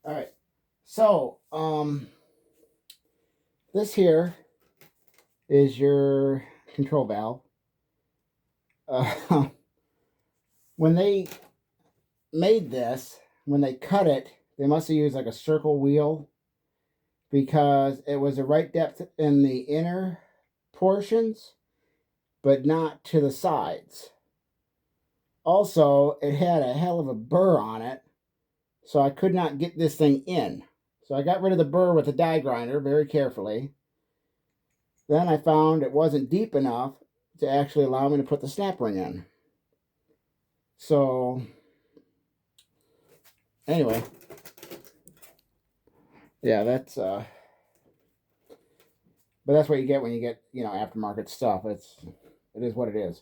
All right. So, this here is your control valve. Uh, when they made this, when they cut it, they must have used like a circle wheel because it was the right depth in the inner portions, but not to the sides. Also, it had a hell of a burr on it, so I could not get this thing in. So I got rid of the burr with a die grinder very carefully. Then I found it wasn't deep enough to actually allow me to put the snap ring in. So, anyway, yeah, but that's what you get when you get, aftermarket stuff. It is what it is.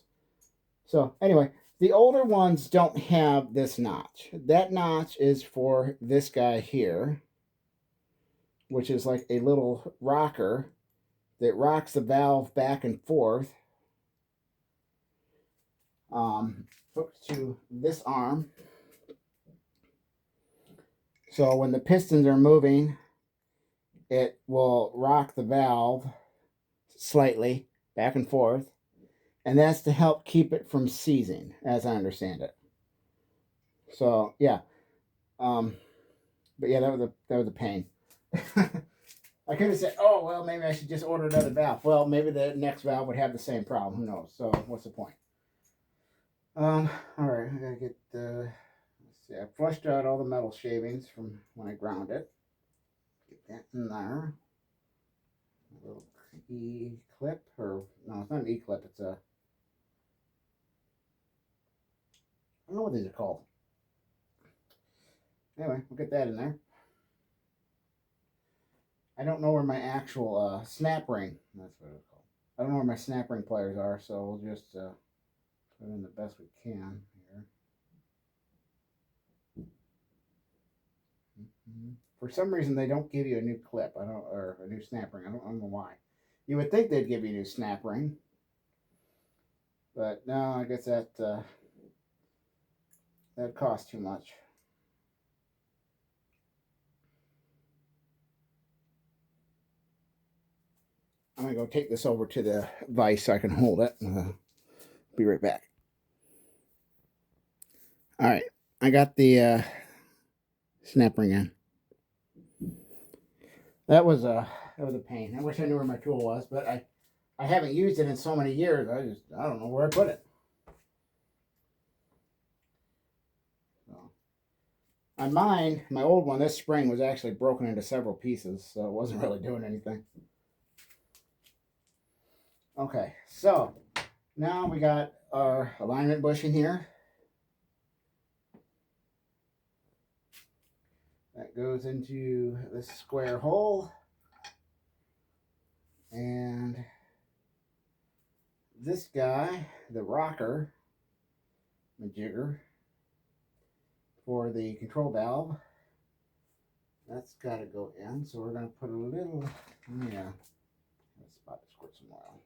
So, anyway, the older ones don't have this notch. That notch is for this guy here, which is like a little rocker that rocks the valve back and forth. Hooked to this arm. So when the pistons are moving, it will rock the valve slightly back and forth, and that's to help keep it from seizing, as I understand it. So yeah, but yeah, that was a pain. I could have said, oh well, maybe I should just order another valve. Well, maybe the next valve would have the same problem. Who knows? So what's the point? All right, I gotta get the. Let's see, I flushed out all the metal shavings from when I ground it. Get that in there. A little E-clip, or no, it's not an E-clip. It's a. I don't know what these are called. Anyway, we'll get that in there. I don't know where my actual snap ring. That's what it's called. I don't know where my snap ring pliers are, so we'll just put in the best we can here. For some reason, they don't give you a new clip. Or a new snap ring. I don't know why. You would think they'd give you a new snap ring, but no. I guess that costs too much. I'm gonna go take this over to the vise so I can hold it. Be right back. All right, I got the snap ring in. That was a pain. I wish I knew where my tool was, but I haven't used it in so many years. I don't know where I put it. So, on mine, my old one, this spring was actually broken into several pieces, so it wasn't really doing anything. Okay, so now we got our alignment bushing here. That goes into this square hole. And this guy, the rocker, the jigger, for the control valve, that's got to go in. So we're going to put a little, let's spot to squirt some oil.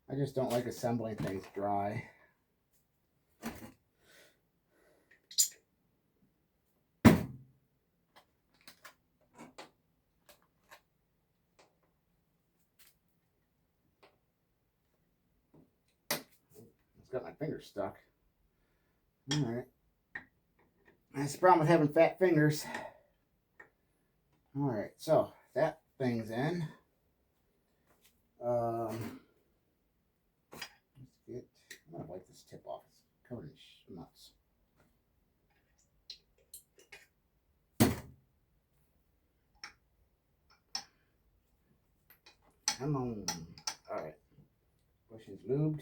I just don't like assembling things dry. It's got my finger stuck. All right. That's the problem with having fat fingers. All right, so that thing's in. Let's get. I'm gonna wipe this tip off. It's covered in nuts. Come on. All right. Bushing's lubed.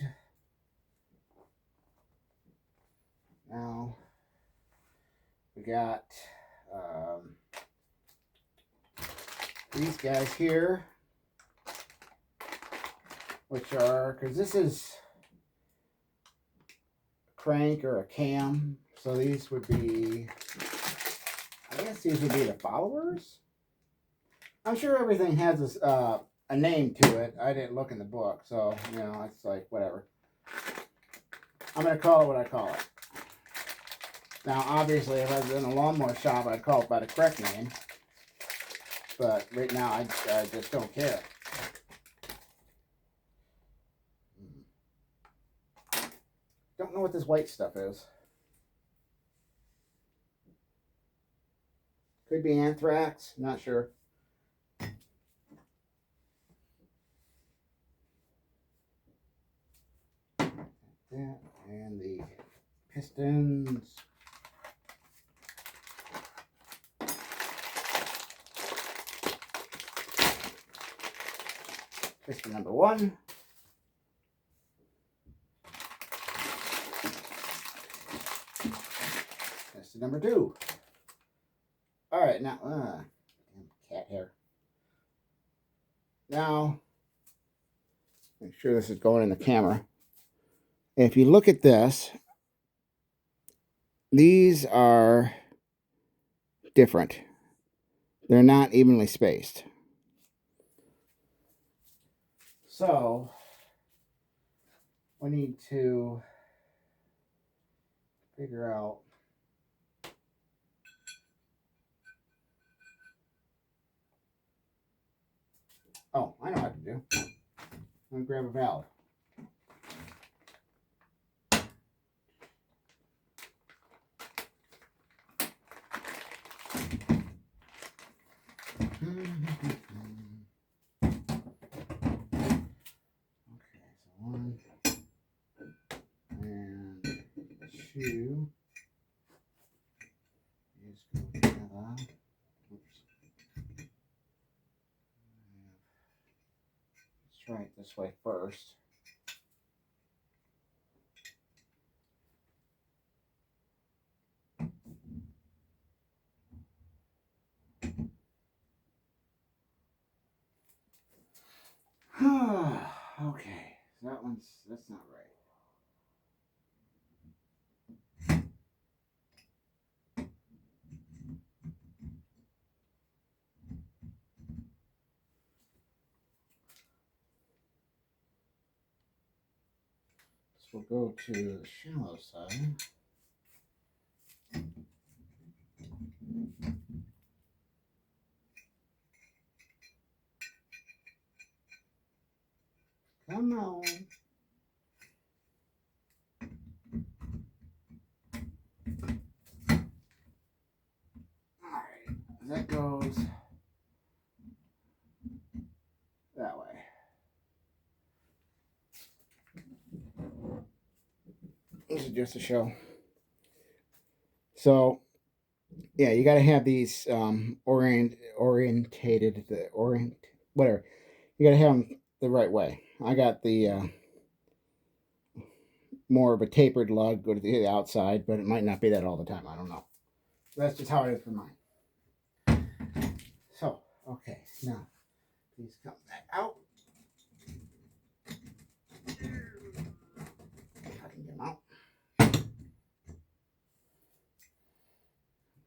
Now we got these guys here, which are, because this is a crank or a cam, so these would be, I guess these would be the followers. I'm sure everything has a name to it. I didn't look in the book, so you know, it's like whatever. I'm gonna call it what I call it. Now, obviously, if I was in a lawnmower shop, I'd call it by the correct name. But right now, I just don't care. Don't know what this white stuff is. Could be anthrax. Not sure. That and the pistons. Piston number 1. Piston number 2. All right, now, cat hair. Now, make sure this is going in the camera. If you look at this, these are different. They're not evenly spaced. So, we need to figure out oh, I know what to do. I'm going to grab a valve. Okay, so 1 and 2. Just go together. Oops. Let's try it this way first. Okay, that's not right. So we'll go to the shallow side. Come on. Alright, that goes that way. This is just a show. So, yeah, you got to have these orientated, whatever. You got to have them the right way. I got the more of a tapered lug, go to the outside, but it might not be that all the time. I don't know. That's just how it is for mine. So, okay, now please come back out. I can get them out.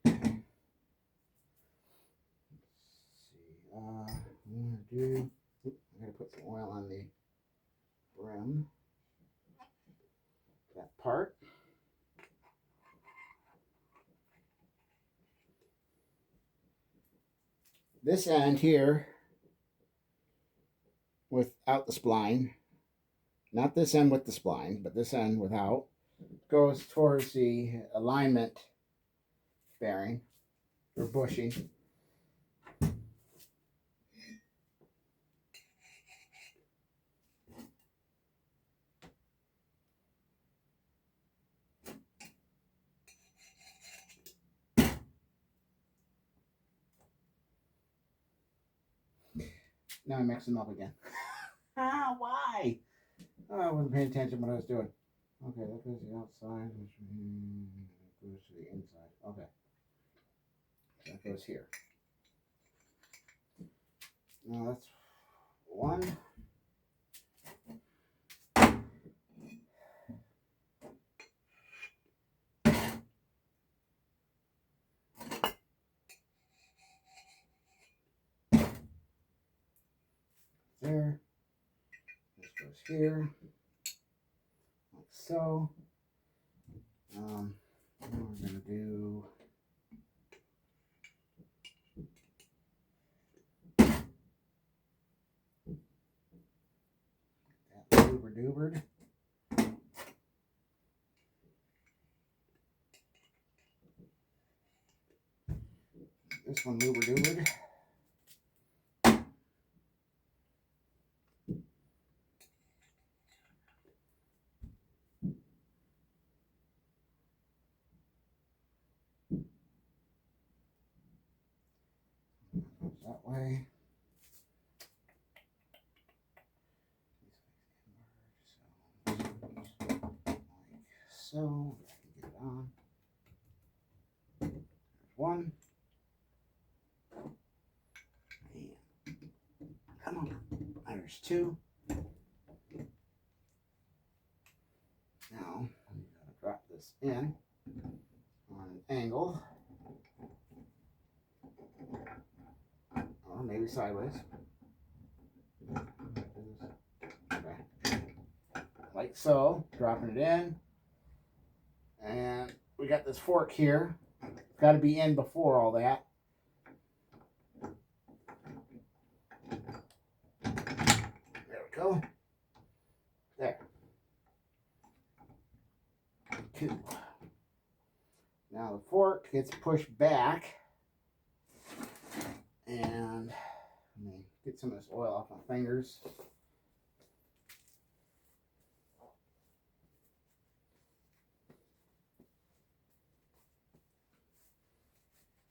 Okay. Let's see. I'm gonna do. I'm gonna put some oil on the brim. That part. This end here, without the spline, not this end with the spline, but this end without, goes towards the alignment bearing or bushing. Now I mix them up again. Why? Oh, I wasn't paying attention to what I was doing. Okay, that goes to the outside, which goes to the inside. Okay. So that goes here. Now that's 1. there. This goes here, like so. Now we're going to do that louver-doobered. This one louver-doobered. That way. So I can get it on. There's one. And come on. There's two. Now I'm going to drop this in on an angle. Or maybe sideways. Okay. Like so. Dropping it in. And we got this fork here. It's got to be in before all that. There we go. There. Two. Now the fork gets pushed back. And let me get some of this oil off my fingers.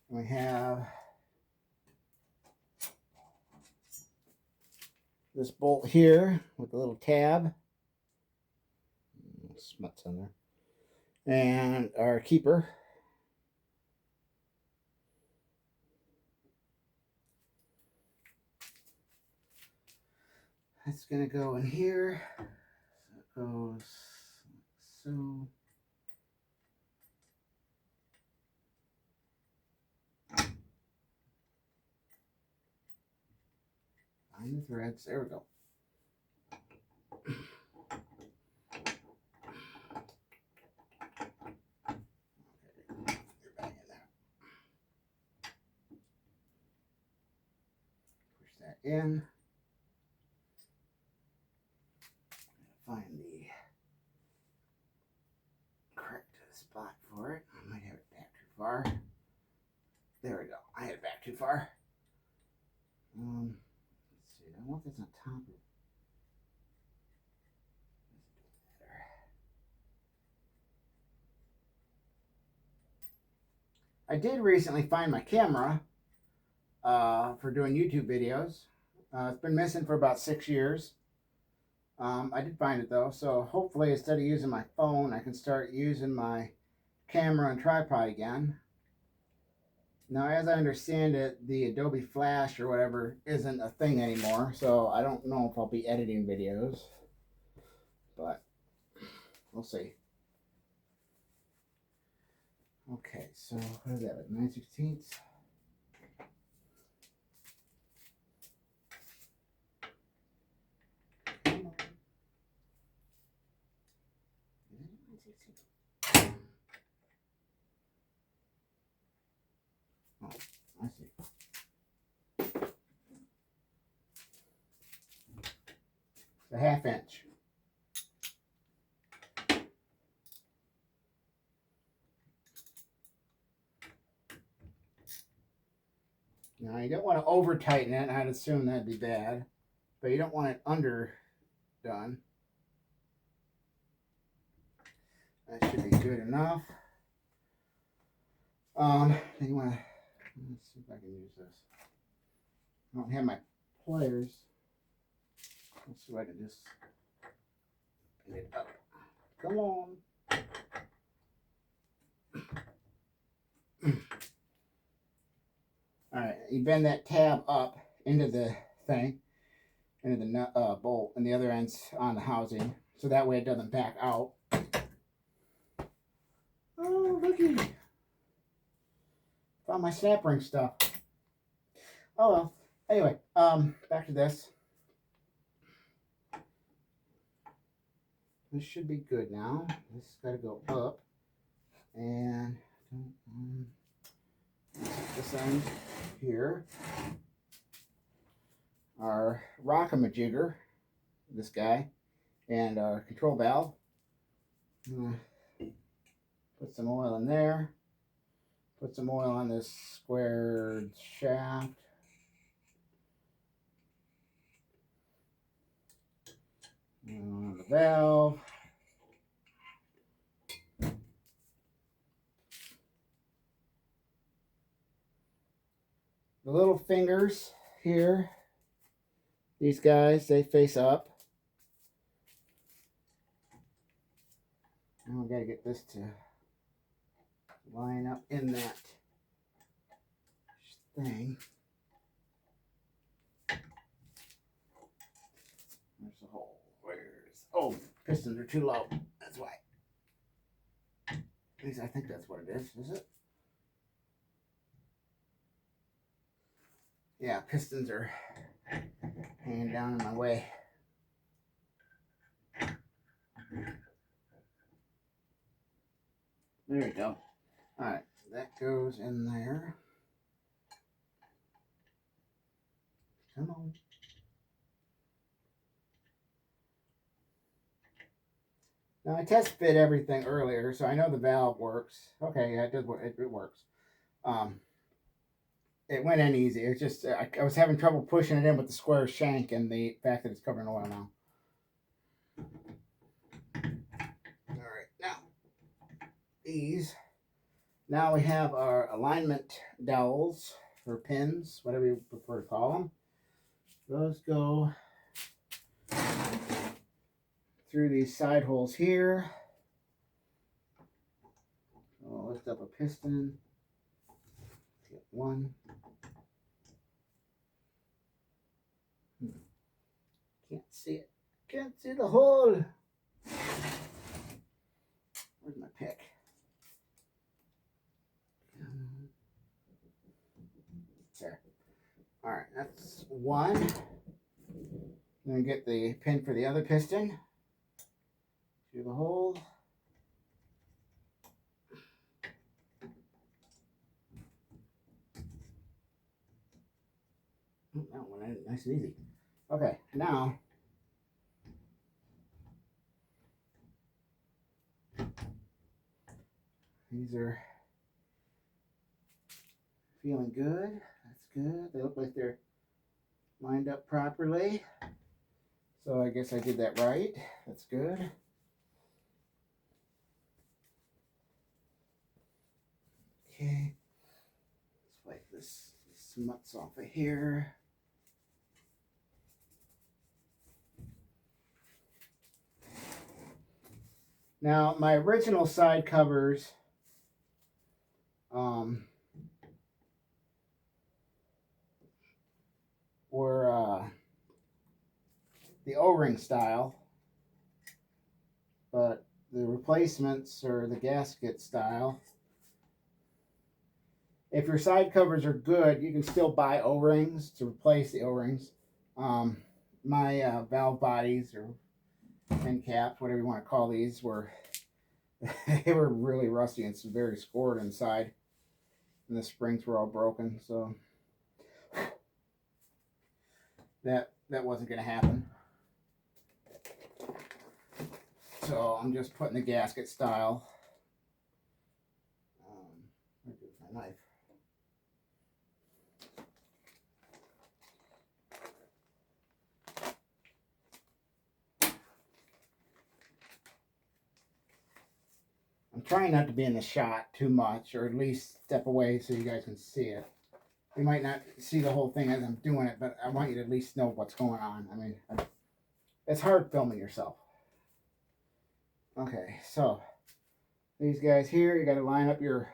We have this bolt here with the little tab. Smuts on there. And our keeper. That's going to go in here. So it goes like so. Find the threads. There we go. Okay, you're back in there. Push that in. Find the correct spot for it. I might have it back too far. There we go. I had it back too far. Let's see. I want this on top of it. I did recently find my camera for doing YouTube videos. It's been missing for about 6 years. I did find it though, so hopefully instead of using my phone, I can start using my camera and tripod again. Now, as I understand it, the Adobe Flash or whatever isn't a thing anymore, so I don't know if I'll be editing videos, but we'll see. Okay, so what is that, like 9/16? Oh, I see. It's a 1/2 inch. Now you don't want to over tighten it. I'd assume that'd be bad, but you don't want it underdone. That should be good enough. Then you want to, let's see if I can use this. I don't have my pliers. Let's see if I can just bend it up. Come on. All right, you bend that tab up into the thing, into the bolt, and the other end's on the housing, so that way it doesn't back out. Oh, looky. Found my snap ring stuff. Oh well. Anyway, back to this. This should be good now. This has got to go up. And this end here. Our rockamajigger, this guy, and our control valve. Put some oil in there. Put some oil on this squared shaft. And the valve. The little fingers here, these guys, they face up. And we got to get this to line up in that thing. There's the hole. Oh, pistons are too low. That's why. At least I think that's what it is it? Yeah, pistons are hanging down in my way. There we go. Alright, that goes in there. Come on. Now I test fit everything earlier, so I know the valve works. Okay, yeah, it does work. It works. It went in easy. It's just I was having trouble pushing it in with the square shank and the fact that it's covered in oil now. All right, now these. Now we have our alignment dowels or pins, whatever you prefer to call them. Those go through these side holes here. I'll lift up a piston. Get one. Can't see it. Can't see the hole. Where's my pick? There. All right, that's one. Then get the pin for the other piston. Through the hole. Oh, that one in nice and easy. Okay, now these are feeling good. That's good. They look like they're lined up properly. So I guess I did that right. That's good. Okay. Let's wipe this smuts off of here. Now, my original side covers were the O-ring style, but the replacements are the gasket style. If your side covers are good, you can still buy O-rings to replace the O-rings. My valve bodies or end caps, whatever you want to call these, were they were really rusty and very scored inside, and the springs were all broken. So that wasn't going to happen. So I'm just putting the gasket style. Where's my knife? I'm trying not to be in the shot too much, or at least step away so you guys can see it. You might not see the whole thing as I'm doing it, but I want you to at least know what's going on. I mean, it's hard filming yourself. Okay, so these guys here, you got to line up your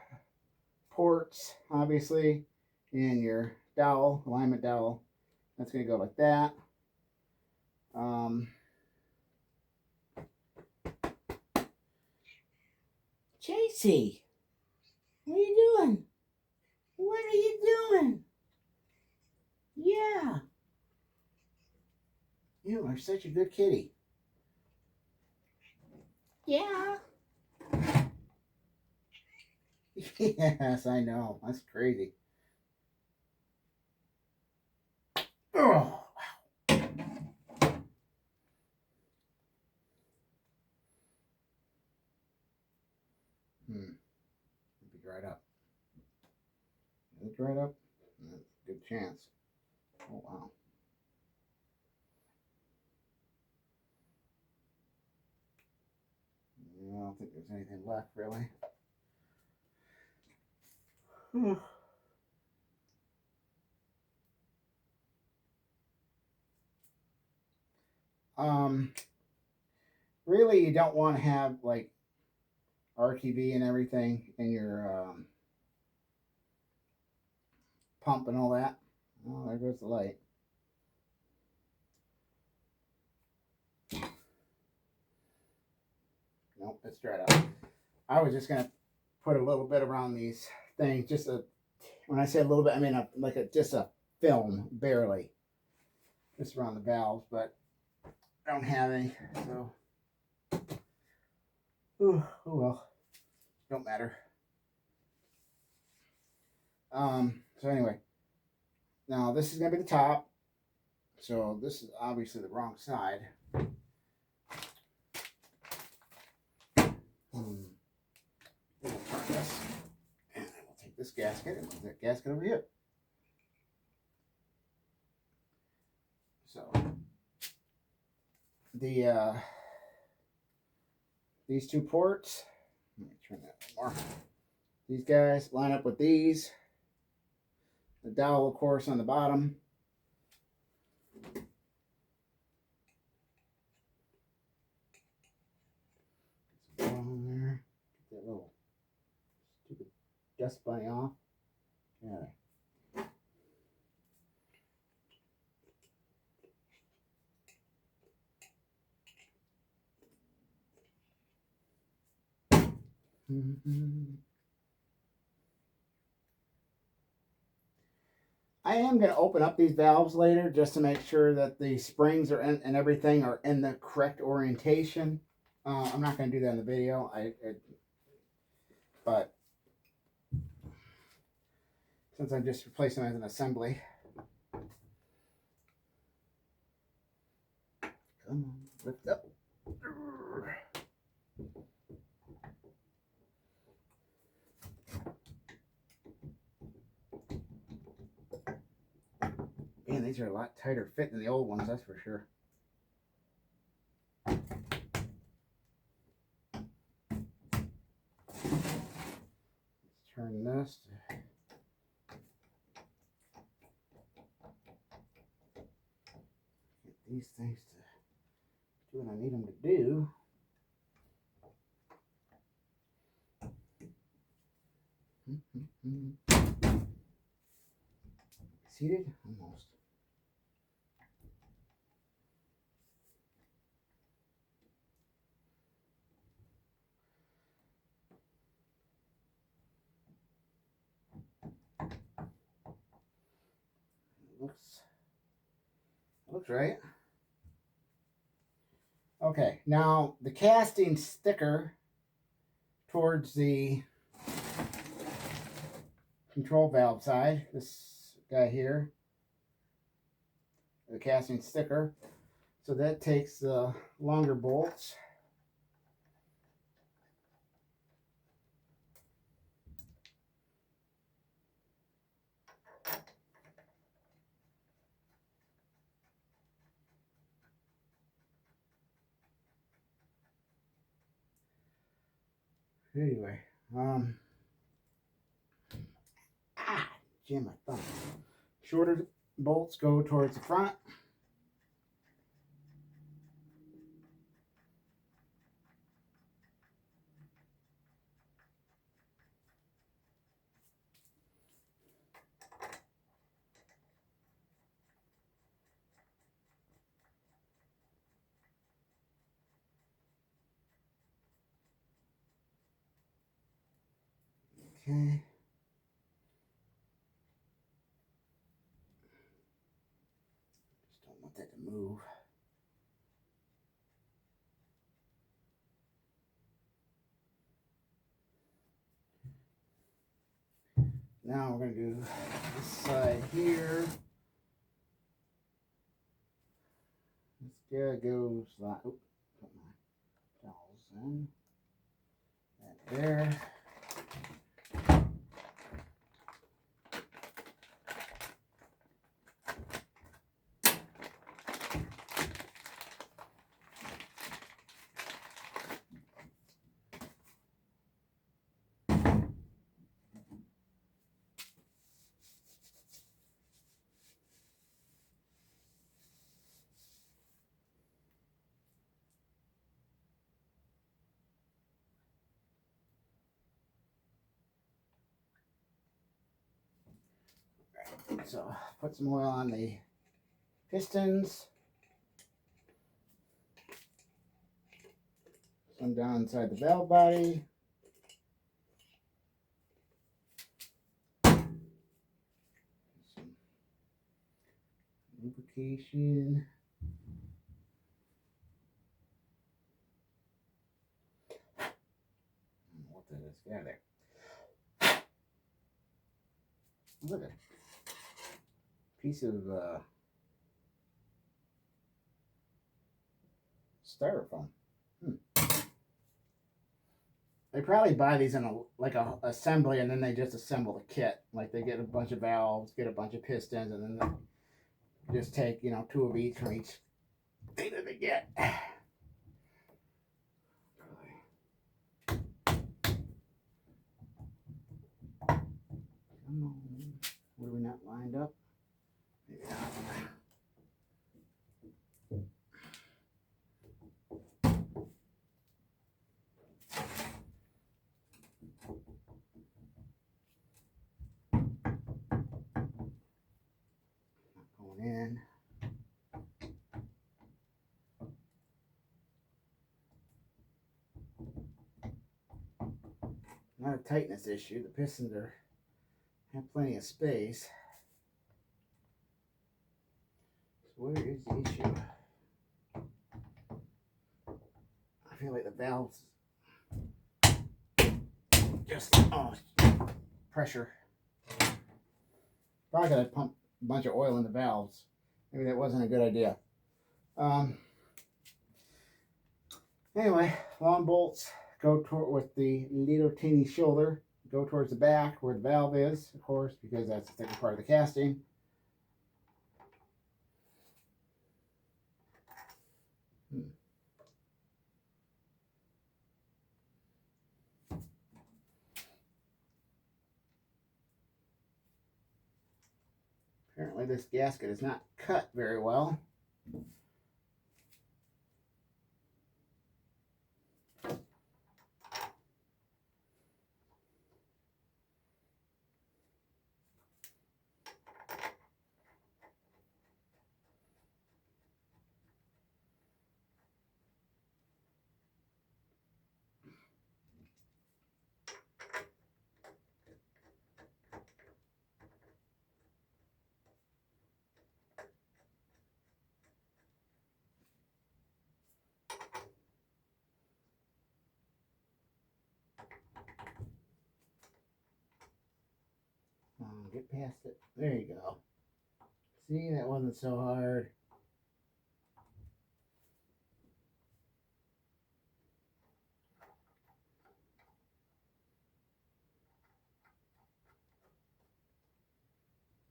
ports, obviously, and your dowel, alignment dowel. That's going to go like that. JC, what are you doing? What are you doing? Yeah. You are such a good kitty. Yeah. Yes, I know. That's crazy. Oh. Be dried up. Is it dried up? Good chance. Oh wow. I don't think there's anything left really. um, really, you don't want to have like RTV and everything in your pump and all that. Oh, there goes the light. Nope, it's dried up. I was just gonna put a little bit around these things, just a. When I say a little bit, I mean just a film, barely, just around the valves, but I don't have any, so. Oh well, don't matter. So anyway, now this is gonna be the top. So this is obviously the wrong side. We'll turn this, and I will take this gasket and move that gasket over here. So the these two ports. Let me turn that more. These guys line up with these. The dowel, of course, on the bottom. On there. Get that little stupid dust bunny off. Yeah. I am going to open up these valves later just to make sure that the springs are in and everything are in the correct orientation. I'm not going to do that in the video. But since I'm just replacing them as an assembly. Come on, lift up. Man, these are a lot tighter fit than the old ones, that's for sure. Let's turn this. Get these things to do what I need them to do. Seated? Almost. Looks right. Okay, now the casting sticker towards the control valve side, this guy here, the casting sticker. So that takes the longer bolts. Anyway, jam my thumb. Shorter bolts go towards the front. Okay. Just don't want that to move. now we're going to do this side here. This guy goes like, oh, put my towels in. That there. So put some oil on the pistons. Some down inside the valve body. Some lubrication. What that is? Yeah, there. Look at it. Piece of styrofoam. They probably buy these in a assembly, and then they just assemble the kit. Like they get a bunch of valves, get a bunch of pistons, and then they just take 2 of each from each thing that they get. Come on, what are we not lined up? Maybe not. Going in. Not a tightness issue. The pistons have plenty of space. So where is the issue? I feel like the valves just pressure. Probably gotta pump a bunch of oil in the valves. Maybe that wasn't a good idea. Anyway, long bolts go toward with the little teeny shoulder. Go towards the back where the valve is, of course, because that's the thicker part of the casting. Apparently this gasket is not cut very well. Get past it. There you go. See, that wasn't so hard.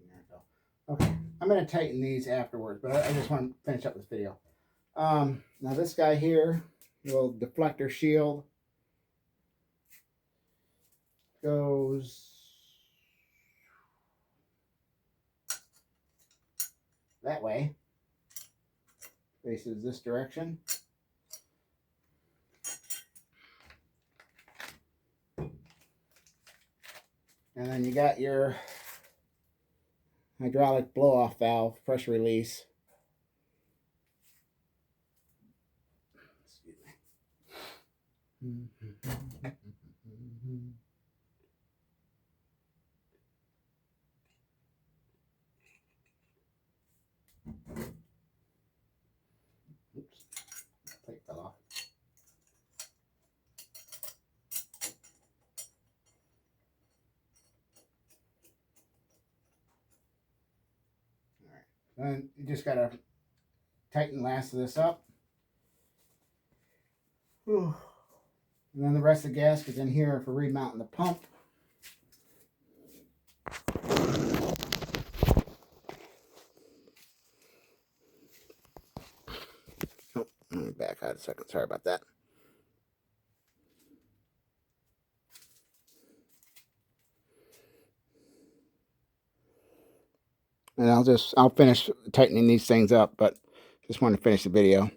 There we go. Okay, I'm going to tighten these afterwards, but I just want to finish up this video. Now this guy here, little deflector shield, goes that way, faces this direction. And then you got your hydraulic blow-off valve, pressure release. Excuse me. Oops, plate fell off. And you just got to tighten the last of this up. Whew. And then the rest of the gaskets in here for remounting the pump. Oh, let me back out a second. Sorry about that. And I'll finish tightening these things up, but just want to finish the video.